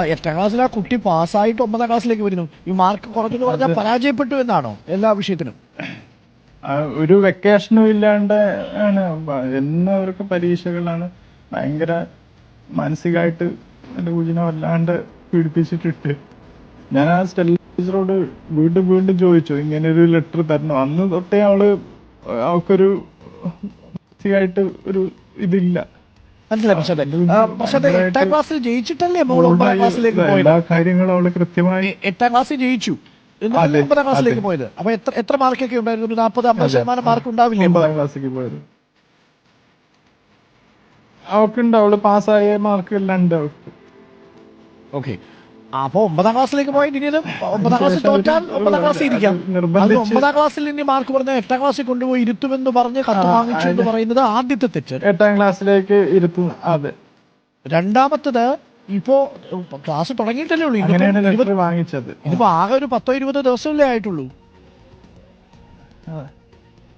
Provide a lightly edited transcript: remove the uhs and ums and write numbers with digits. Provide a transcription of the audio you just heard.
8ാം ക്ലാസ്സിൽ ആ കുട്ടി പാസ്സായിട്ട് 9ാം ക്ലാസ്സിലേക്ക് വരുന്നു. ഈ മാർക്ക് കുറഞ്ഞെന്ന് പറഞ്ഞാൽ പരാജയപ്പെട്ടു എന്നാണോ എല്ലാ വിഷയത്തിനും? ഒരു വെക്കേഷനും ഇല്ലാണ്ട് ആണ് എന്നവർക്ക് പരീക്ഷകളാണ്. ഭയങ്കര മാനസികമായിട്ട് എൻ്റെ കുഞ്ഞിനെ വല്ലാണ്ട് പീഡിപ്പിച്ചിട്ടിട്ട് ഞാൻ ആ സ്റ്റെല്ല ടീച്ചറോട് വീണ്ടും വീണ്ടും ചോദിച്ചു ഇങ്ങനെ ഒരു ലെറ്റർ തരണോ. അന്ന് തൊട്ടേ അവൾക്കൊരു മാനസികമായിട്ട് ഒരു ഇതില്ല. മനസ്സിലായി. 8ാം ക്ലാസ്സിൽ ജയിച്ചിട്ടല്ലേ മോൾ 9ാം ക്ലാസ്സിലേക്ക് പോയത്? എല്ലാ കാര്യങ്ങളും അവള് കൃത്യമായി 8ാം ക്ലാസ്സിൽ ജയിച്ചു, 9ാം ക്ലാസ്സിലേക്ക് പോയത്. അപ്പൊ എത്ര മാർക്കൊക്കെ ഉണ്ടായിരുന്നു? 40-50% മാർക്ക് ഉണ്ടാവില്ലേ? 9ാം ക്ലാസ്സിലേക്ക് പോയത് അവൾക്കുണ്ട്. അവള് പാസ്സായ മാർക്ക് എല്ലാം ഉണ്ട് അവൾക്ക്. ഓക്കെ, അപ്പൊ 9ാം ക്ലാസ്സിലേക്ക് പോയിട്ട് ഇനി 9ാം ക്ലാസ്സിൽ തോറ്റാൽ 9ാം ക്ലാസ്സിൽ ഇരിക്കാം. 9ാം ക്ലാസ്സിൽ ഇനി മാർക്ക് പറഞ്ഞാൽ 8ാം ക്ലാസ്സിൽ കൊണ്ടുപോയി ഇരുത്തുമെന്ന് പറഞ്ഞ് കത്ത് വാങ്ങിച്ചു എന്ന് പറയുന്നത് ആദ്യത്തെ തെറ്റ്. 8ാം ക്ലാസ്സിലേക്ക് ഇരുത്തും. അതെ. രണ്ടാമത്തത്, ഇപ്പോ ക്ലാസ് തുടങ്ങിയിട്ടല്ലേ ഉള്ളൂ. അങ്ങനെയാണ് ലെറ്റർ വാങ്ങിച്ചത്. ഇതിപ്പോ ആകെ ഒരു 10-20 ദിവസമല്ലേ ആയിട്ടുള്ളൂ.